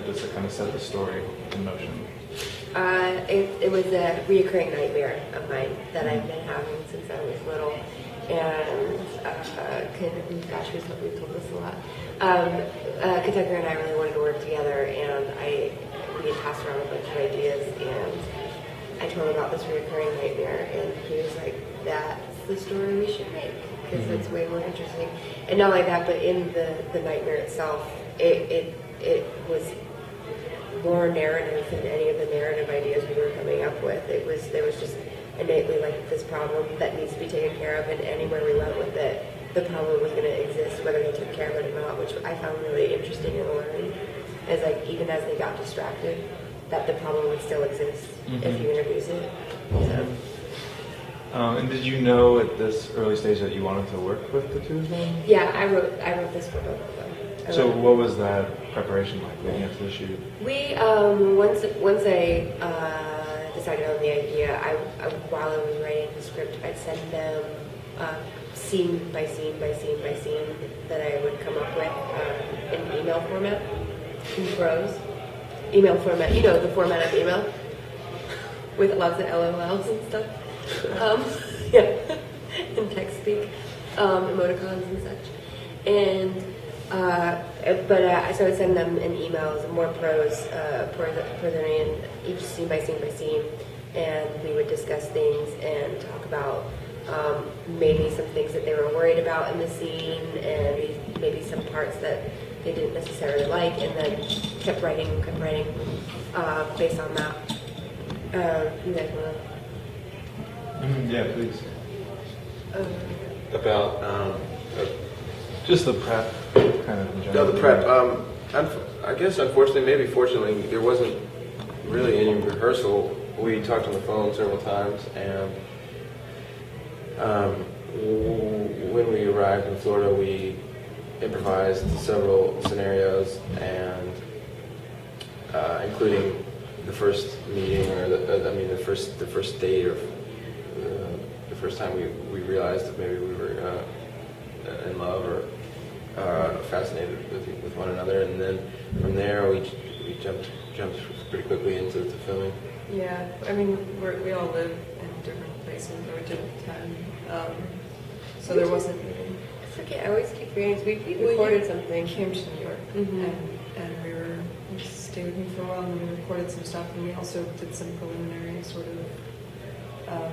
just to kind of set the story in motion? It was a reoccurring nightmare of mine that I've been having since I was little, and gosh, we've told this a lot. Kentucker and I really wanted to work together, and we had passed around a bunch of ideas, and I told him about this reoccurring nightmare, and he was like, "That's the story we should make, because it's way more interesting." And not like that, but in the nightmare itself, it was more narrative than any of the narrative ideas we were coming up with. There was just innately like this problem that needs to be taken care of, and anywhere we went with it, the problem was going to exist whether they took care of it or not, which I found really interesting and alluring. As like even as they got distracted, that the problem would still exist if you introduce it. So. And did you know at this early stage that you wanted to work with the two of them? Yeah, I wrote this for both of them. So what was that preparation like leading up to the shoot? We once I decided on the idea, while I was writing the script, I'd send them scene by scene by scene by scene that I would come up with in email format, in prose. Email format, you know, the format of email with lots of LOLs and stuff. Yeah, in text speak, emoticons and such. And so I'd send them in emails, more prose, in each scene by scene by scene, and we would discuss things and talk about maybe some things that they were worried about in the scene, and maybe some parts that they didn't necessarily like, and then kept writing based on that. You guys want to? Yeah, please. About just the prep, kind of in general. the prep. I guess unfortunately, maybe fortunately, there wasn't really any rehearsal. We talked on the phone several times, and when we arrived in Florida, we improvised several scenarios, and including the first meeting, or the first date, or the first time we realized that maybe we were in love or fascinated with one another, and then from there we jumped pretty quickly into the filming. Yeah, I mean we all live in different places or different time, so there wasn't. It's okay. I always keep reading. We recorded something. Came to New York, and we stayed with me for a while, and we recorded some stuff, and we also did some preliminary sort of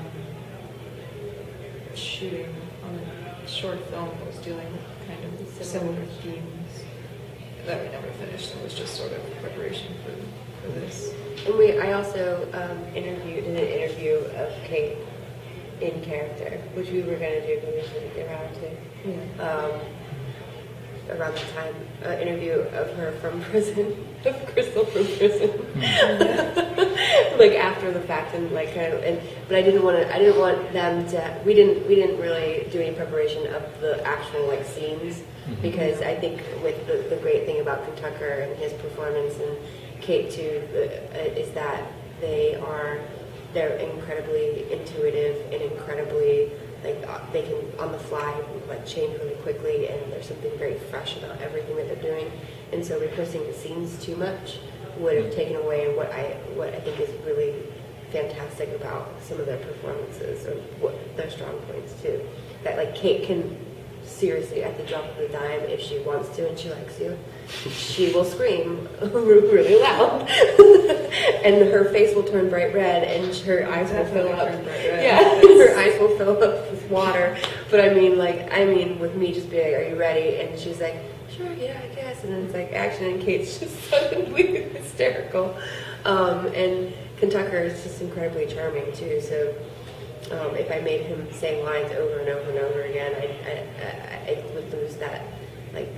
shooting on a short film that was dealing with kind of similar themes that we never finished. It was just sort of preparation for this. And I also did an interview of Kate in character, which we were going to do, but we didn't get around to. Around the time, interview of her from prison, of Crystal from prison, like after the fact, and like kind of, but I didn't want them to. We didn't really do any preparation of the actual like scenes, because I think with the great thing about Kentucker and his performance, and Kate too, is that they're incredibly intuitive and incredibly like they can on the fly like change really quickly, and there's something very fresh about everything that they're doing. And so rehearsing the scenes too much would have taken away what I think is really fantastic about some of their performances, or what their strong points too. That like Kate can seriously at the drop of a dime, if she wants to and she likes you, she will scream really loud, and her face will turn bright red, and her eyes will fill up. Yeah, her eyes will fill up with water. But I mean, with me just being like, "Are you ready?" and she's like, "Sure, yeah, I guess." And then it's like action, and Kate's just suddenly hysterical. And Kentucker is just incredibly charming too. So if I made him say lines over and over and over again, I would lose that like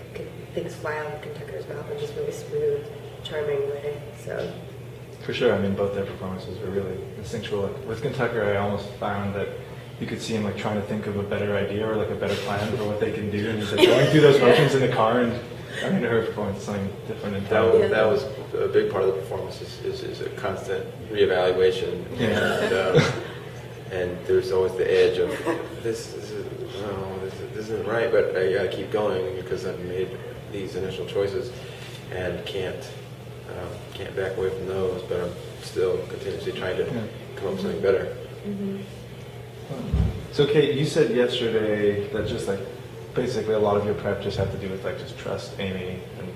things fly out of Kentucker's mouth in just really smooth, charming way. So for sure, I mean both their performances were really instinctual. Like, with Kentucker, I almost found that you could see him like trying to think of a better idea or like a better plan for what they can do, and he's like going through those motions in the car. And I mean, her performance is something different. And that was a big part of the performance. Is a constant reevaluation. Yeah. And there's always the edge of this isn't right, but I gotta keep going because I've made these initial choices and can't can't back away from those, but I'm still continuously trying to come up with something better. So Kate, you said yesterday that just like basically a lot of your prep just had to do with like just trust Amy, and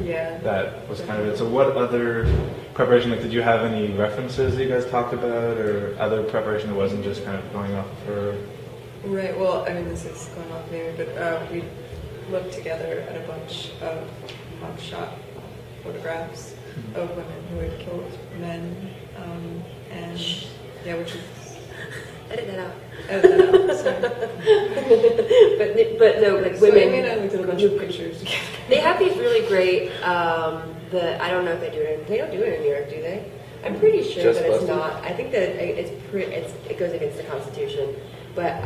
Yeah. that was kind of it. So what other preparation, like did you have any references that you guys talked about, or other preparation that wasn't just kind of going off of her? Right, well, I mean, this is going off maybe, but we looked together at a bunch of mugshot photographs of women who had killed men, and yeah, which is... Edit that out. Edit that out, sorry. but no, like So women. Amy and I looked at a bunch of pictures together. They have these really great. I don't know if they do it. They don't do it in New York, do they? I'm pretty sure Just that it's busted? not. I think that it goes against the Constitution. But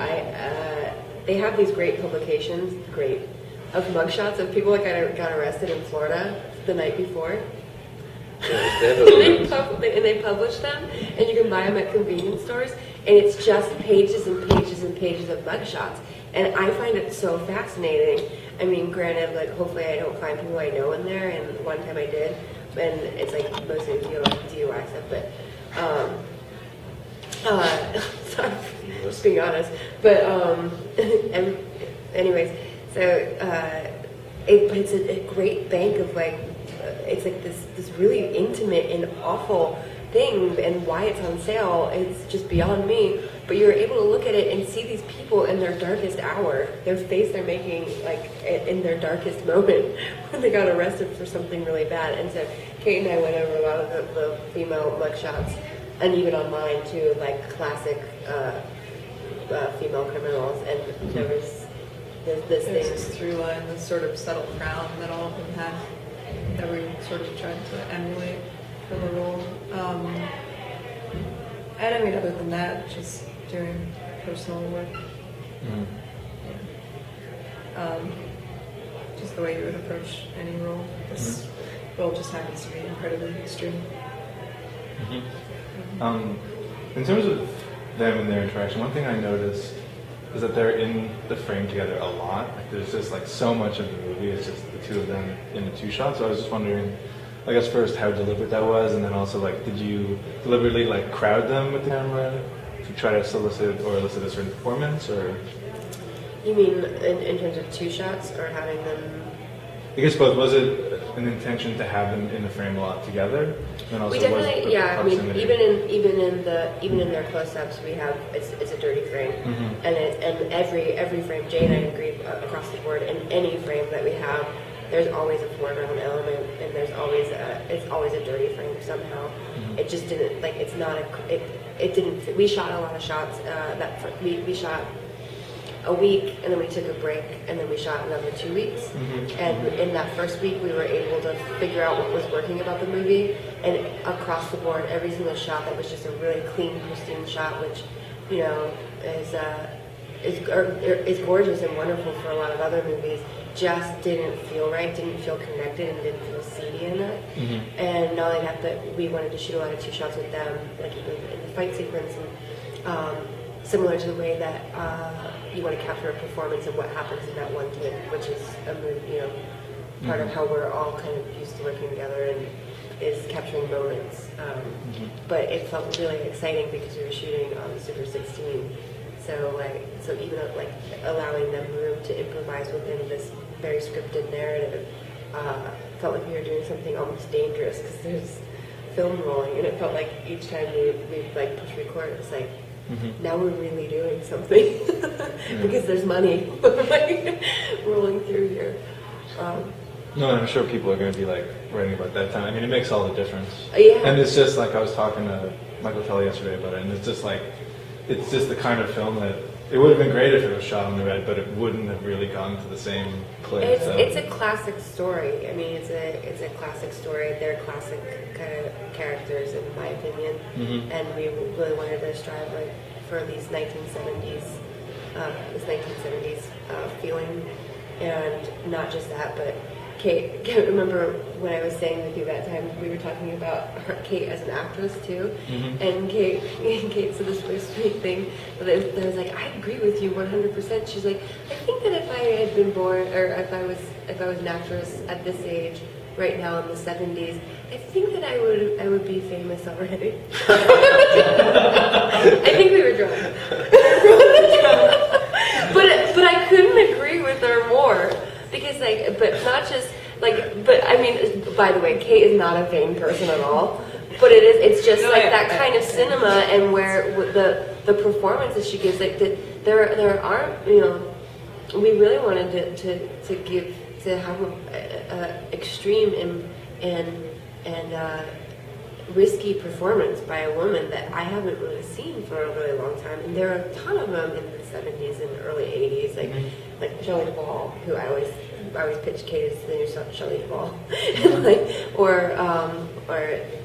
they have these great publications, of mugshots of people that got arrested in Florida the night before. And they publish them, and you can buy them at convenience stores, and it's just pages and pages and pages of mugshots. And I find it so fascinating. I mean, granted, like hopefully I don't find people I know in there, and one time I did, and it's like mostly DUI stuff, but sorry, just being honest. But and anyways, so it's a great bank of like. It's like this really intimate and awful thing, and why it's on sale, it's just beyond me. But you're able to look at it and see these people in their darkest hour, their face they're making like in their darkest moment when they got arrested for something really bad. And so Kate and I went over a lot of the female mugshots, and even online too, like classic female criminals, and there's this There's through line, this sort of subtle frown that all of them had, that we sort of tried to emulate for the role. And I mean, other than that, just doing personal work. Just the way you would approach any role. This role just happens to be incredibly extreme. In terms of them and their interaction, one thing I noticed is that they're in the frame together a lot. Like there's just like so much of the movie, it's just the two of them in the two shots. So I was just wondering, I guess first how deliberate that was, and then also like did you deliberately like crowd them with the camera to try to elicit a certain performance, or? You mean in terms of two shots, or having them? I guess both. Was it an intention to have them in the frame a lot together? And also We definitely, was the yeah. I mean, proximity? even in their close-ups, we have it's a dirty frame, and every frame, Jay and I agree across the board. In any frame that we have, there's always a foreground element, and there's always a dirty frame somehow. It just didn't like it's not a it didn't. Fit. We shot a lot of shots we shot a week, and then we took a break, and then we shot another 2 weeks. And in that first week, we were able to figure out what was working about the movie, and across the board, every single shot that was just a really clean, pristine shot, which, you know, is gorgeous and wonderful for a lot of other movies, just didn't feel right, didn't feel connected, and didn't feel seedy enough. And not only that, we wanted to shoot a lot of two shots with them, like even in the fight sequence, and similar to the way that you want to capture a performance of what happens in that one take, which is a movie, you know, part of how we're all kind of used to working together, and is capturing moments. But it felt really exciting because we were shooting on the Super 16. So even like allowing them room to improvise within this very scripted narrative felt like we were doing something almost dangerous, because there's film rolling, and it felt like each time we like push record, it's like, now we're really doing something because there's money like, rolling through here. No, I'm sure people are going to be like writing about that time. I mean, it makes all the difference. Yeah. And it's just like I was talking to Michael Kelly yesterday about it, and it's just like it's just the kind of film that it would have been great if it was shot on the red, but it wouldn't have really gone to the same place. It's a classic story. I mean, it's a classic story. They're classic kind of characters, in my opinion. And we really wanted to strive like for these 1970s feeling, and not just that, but Kate, remember when I was saying with you that time, we were talking about Kate as an actress too, and Kate said this really sweet thing, that I was like, I agree with you 100%. She's like, I think that if I had been born, or if I was an actress at this age, right now in the 70s, I think that I would be famous already. I think we were drunk. But I couldn't agree with her more because but not just but I mean, by the way, Kate is not a vain person at all. But it's just that kind of cinema, and where the performances she gives, there aren't, we really wanted to have a extreme and risky performance by a woman that I haven't really seen for a really long time. And there are a ton of them in the 70s and early 80s, like Shelley Duvall, who I always pitch Kate as the new Shelley Duvall, or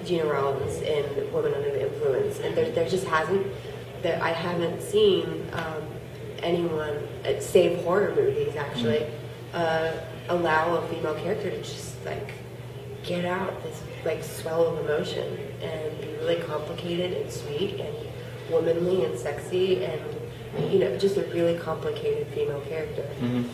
Gina Rollins in Woman Under the Influence. And there just hasn't, I haven't seen anyone, save horror movies actually, allow a female character to just get out this swell of emotion and be really complicated and sweet and womanly and sexy and just a really complicated female character. Mm-hmm.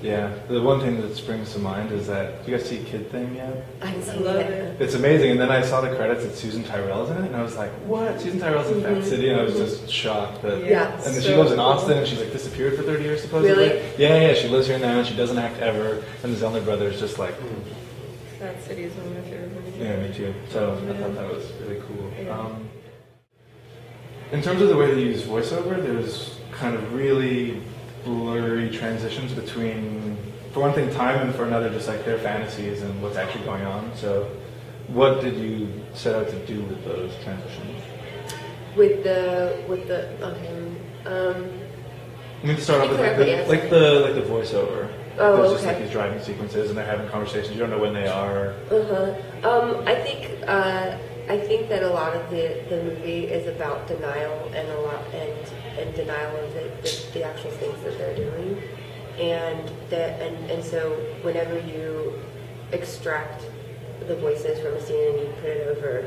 Yeah, the one thing that springs to mind is that, do you guys see Kid Thing yet? I haven't seen it. It's amazing, and then I saw the credits that Susan Tyrrell's in it, and I was like, what? Susan Tyrrell's in Fat City, and I was just shocked. And then she lives in Austin, and she's disappeared for 30 years supposedly. Really? Yeah, she lives here now, and she doesn't act ever, and the Zellner brothers just Fat City is one of my favorite movies. Yeah, me too. So I thought that was really cool. Yeah. In terms of the way they use voiceover, there's kind of really blurry transitions between, for one thing, time, and for another, just their fantasies and what's actually going on. So what did you set out to do with those transitions? With the to start off with the voiceover. Oh, there's just these driving sequences, and they're having conversations. You don't know when they are. I think that a lot of the movie is about denial and denial of the actual things that they're doing, and so whenever you extract the voices from a scene and you put it over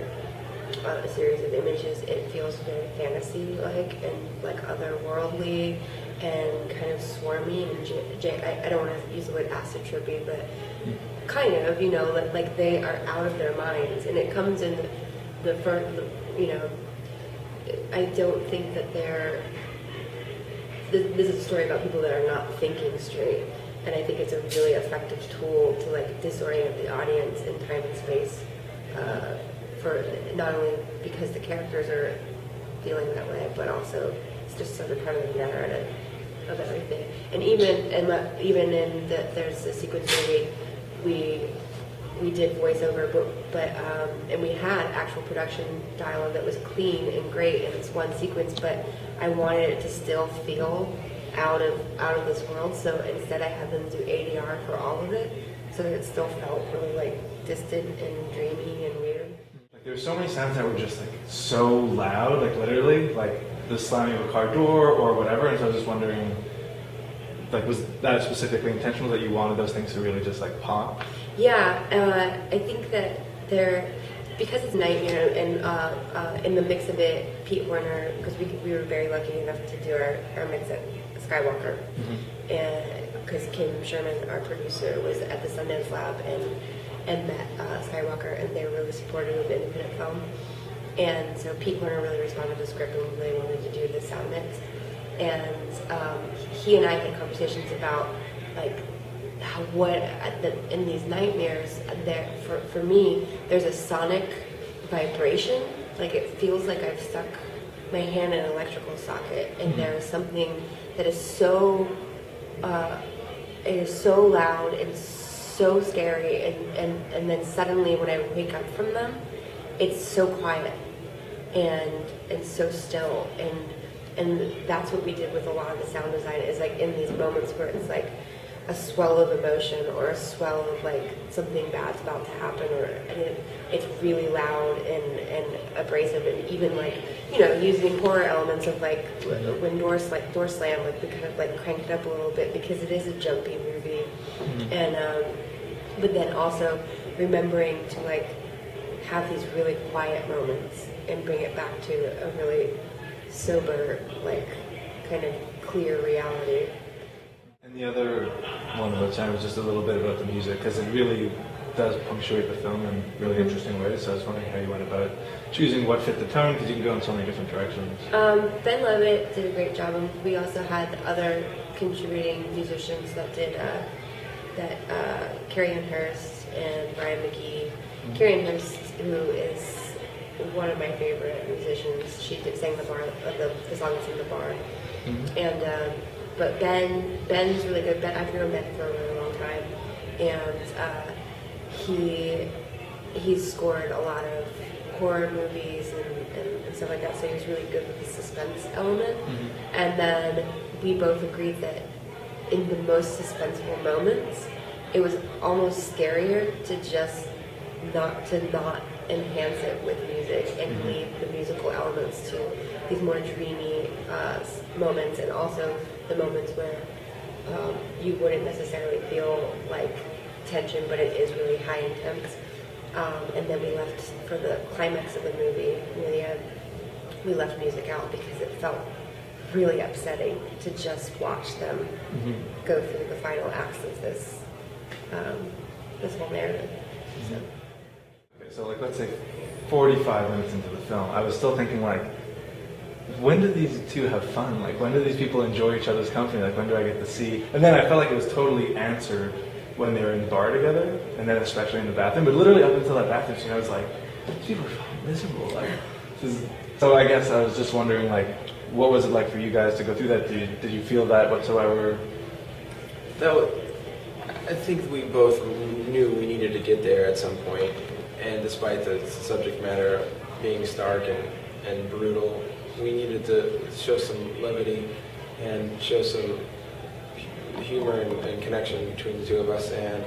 a series of images, it feels very fantasy-like and otherworldly and kind of swarmy and I don't want to use the word acid trippy, but kind of, they are out of their minds, and it comes in the first, I don't think that this is a story about people that are not thinking straight, and I think it's a really effective tool to disorient the audience in time and space, for not only because the characters are feeling that way, but also it's just sort of part of the narrative of everything. And even in there's a sequence where we did voiceover, but and we had actual production dialogue that was clean and great in this one sequence, but I wanted it to still feel out of this world, so instead I had them do ADR for all of it, so that it still felt really distant and dreamy and weird. There's so many sounds that were just so loud, literally, the slamming of a car door or whatever, and so I was just wondering, was that specifically intentional that you wanted those things to really just pop? Yeah, I think that because it's Nightmare, and in the mix of it, Pete Horner, because we were very lucky enough to do our mix at Skywalker, and because Kim Sherman, our producer, was at the Sundance Lab and met Skywalker, and they were really supportive of independent film, and so Pete Horner really responded to the script and really wanted to do the sound mix, and he and I had conversations about in these nightmares, for me, there's a sonic vibration. It feels like I've stuck my hand in an electrical socket, and there is something that is so loud and so scary, and then suddenly when I wake up from them, it's so quiet and so still, and that's what we did with a lot of the sound design. Is in these moments where it's a swell of emotion or a swell of something bad's about to happen, it's really loud and abrasive, and even using horror elements of when doors slam, we kind of crank it up a little bit because it is a jumpy movie, and but then also remembering to have these really quiet moments and bring it back to a really sober, kind of clear reality. And the other one of which I was just a little bit about the music, because it really does punctuate the film in really interesting ways. So I was wondering how you went about choosing what fit the tone, because you can go in so many different directions. Ben Levitt did a great job, and we also had other contributing musicians that did Carrie Ann Hurst and Brian McGee. Carrie Ann Hurst, who is one of my favorite musicians, she sang the song that's in the bar. And but Ben's really good. I've known Ben for a really long time, and he's scored a lot of horror movies and stuff like that, so he was really good with the suspense element. And then we both agreed that in the most suspenseful moments, it was almost scarier to just not enhance it with music and leave the musical elements to these more dreamy moments, and also the moments where you wouldn't necessarily feel like tension, but it is really high intense. And then we left, for the climax of the movie, near the end, we left music out because it felt really upsetting to just watch them go through the final acts of this whole narrative. So like, let's say 45 minutes into the film, I was still thinking, like, when do these two have fun? Like, when do these people enjoy each other's company? Like, when do I get to see? And then I felt like it was totally answered when they were in the bar together, and then especially in the bathroom. But literally up until that bathroom scene, I was like, these people are fucking miserable. Like, so I guess I was just wondering, like, what was it like for you guys to go through that? Did you feel that whatsoever? I think we both knew we needed to get there at some point, and despite the subject matter being stark and brutal, we needed to show some levity and show some humor and connection between the two of us. And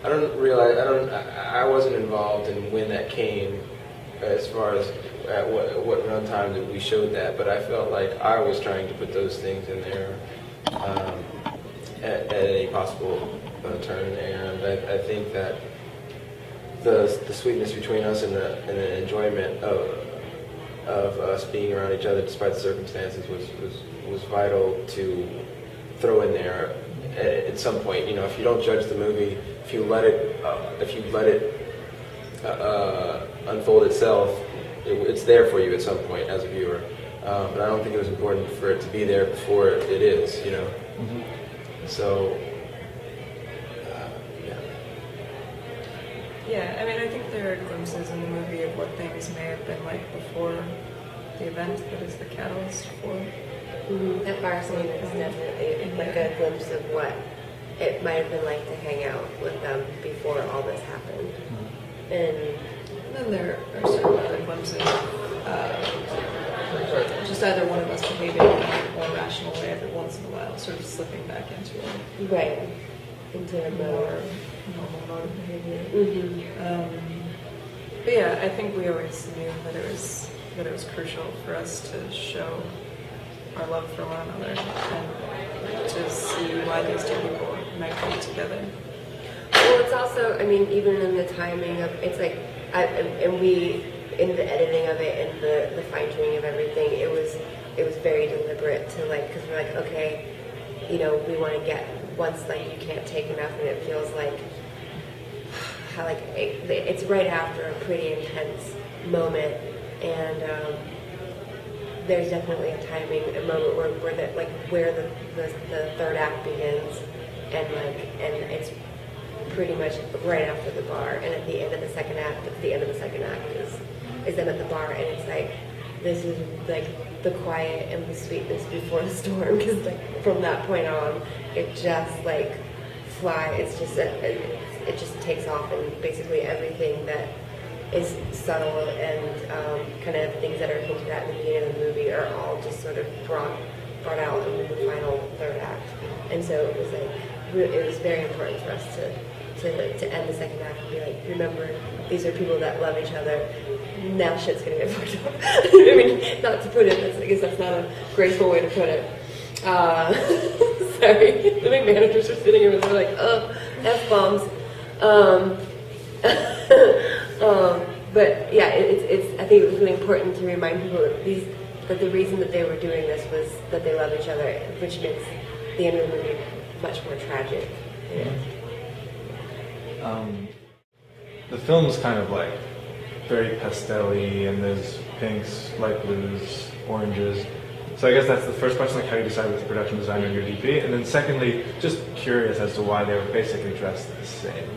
I wasn't involved in when that came, as far as at what runtime that we showed that, but I felt like I was trying to put those things in there at any possible turn. And I think that the sweetness between us and the enjoyment of us being around each other despite the circumstances was vital to throw in there at some point. You know, if you don't judge the movie, if you let it unfold itself, it's there for you at some point as a viewer. But I don't think it was important for it to be there before it is, you know. So, yeah, I mean, I think there are glimpses in the movie of what things may have been like before the event that is the catalyst for. That bar scene is definitely like a glimpse of what it might have been like to hang out with them before all this happened. And then there are certain other glimpses just either one of us behaving in a more rational way every once in a while, sort of slipping back into a more normal mode of behavior. But yeah, I think we always knew that it was crucial for us to show our love for one another and to see why these two people might come together. Well, it's also, I mean, even in the timing of, it's like, in the editing of it and the fine tuning of everything, it was very deliberate to, like, because we're like, okay, you know, we want to get, once, like, you can't take enough, and it feels like, how, like, it's right after a pretty intense moment, and there's definitely a moment where the third act begins, and it's pretty much right after the bar, and at the end of the second act, is them at the bar, and it's like, this is like the quiet and the sweetness before the storm, because like from that point on, it just like it's just it just takes off, and basically everything that is subtle and kind of things that are hinted at in the beginning of the movie are all just sort of brought out in the final third act. And so it was like, it was very important for us to end the second act and be like, remember, these are people that love each other. Now shit's gonna get fucked up. I mean, not to put it, I guess that's not a graceful way to put it. Sorry, the big managers are sitting here and they're like, oh, F-bombs. But yeah, I think it was really important to remind people that the reason that they were doing this was that they love each other, which makes the end of the movie much more tragic. the film's kind of like very pastel-y, and there's pinks, light blues, oranges. So I guess that's the first question, like how you decide with the production designer and your DP. And then secondly, just curious as to why they were basically dressed the same.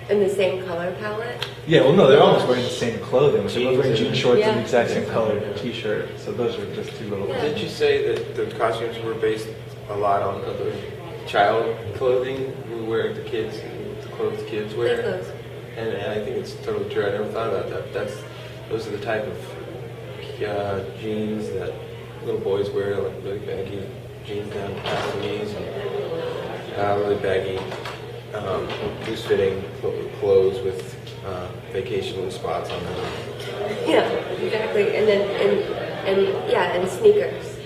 In the same color palette? Yeah, well, no, they're almost wearing the same clothing. They're both wearing jean shorts and Yeah. the exact same colored t-shirt. So those are just two little... Did you say that the costumes were based a lot on other child clothing we wear, the kids, the clothes kids wear? Play clothes. And I think it's totally true. I never thought about that. Those are the type of jeans that little boys wear, like really baggy jeans down past the knees, and really baggy, loose-fitting clothes with vacation spots on them. Yeah, exactly. And then and sneakers.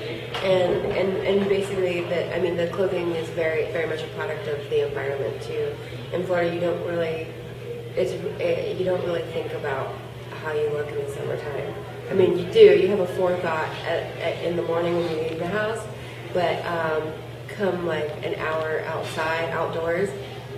And basically the clothing is very, very much a product of the environment too. In Florida, you don't really think about how you look in the summertime. I mean, you do. You have a forethought in the morning when you leave the house, but come like an hour outdoors,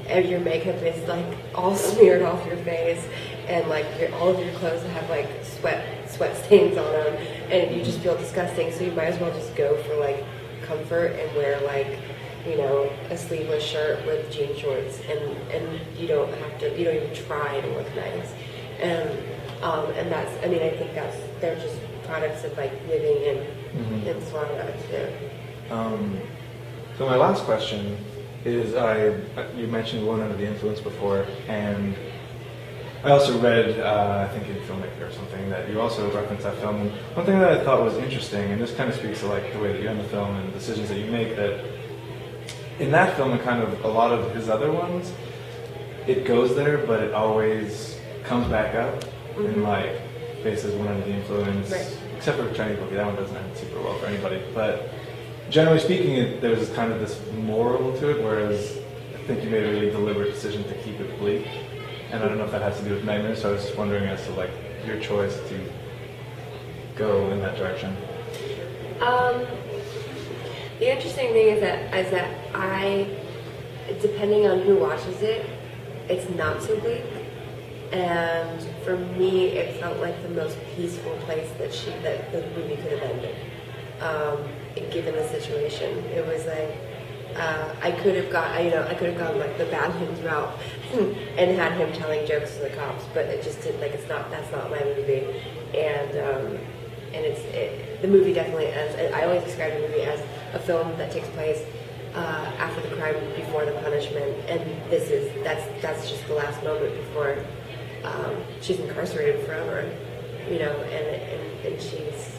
and your makeup is like all smeared off your face, and like all of your clothes have like sweat stains on them, and you just feel disgusting. So you might as well just go for like comfort and wear like, you know, a sleeveless shirt with jean shorts, and you don't even try to look nice. And that's, I mean, I think they're just products of like living in Florida too. So my last question is, you mentioned One Under the Influence before, and I also read, I think in Filmmaker or something, that you also referenced that film. And one thing that I thought was interesting, and this kind of speaks to like the way that you end the film and the decisions that you make, that in that film and kind of a lot of his other ones, it goes there, but it always comes back up in like Faces, One Under the Influence, right. Except for Chinese Bookie, that one doesn't end super well for anybody. But generally speaking, there's kind of this moral to it, whereas I think you made a really deliberate decision to keep it bleak. And I don't know if that has to do with Nightmares, so I was just wondering as to like your choice to go in that direction. The interesting thing is that depending on who watches it, it's not so bleak. And for me, it felt like the most peaceful place that the movie could have ended. Given the situation, it was like I could have gone like the bad news route and had him telling jokes to the cops, but it just didn't. Like that's not my movie, and the movie definitely ends. I always describe the movie as a film that takes place after the crime, before the punishment, and that's just the last moment before she's incarcerated forever, you know, and she's.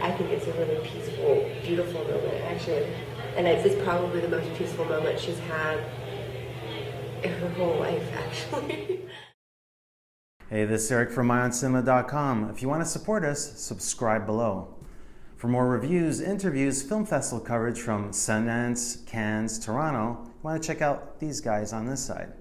I think it's a really peaceful, beautiful moment, actually. And it's probably the most peaceful moment she's had in her whole life, actually. Hey, this is Eric from IONCINEMA.com. If you want to support us, subscribe below. For more reviews, interviews, film festival coverage from Sundance, Cannes, Toronto, you want to check out these guys on this side.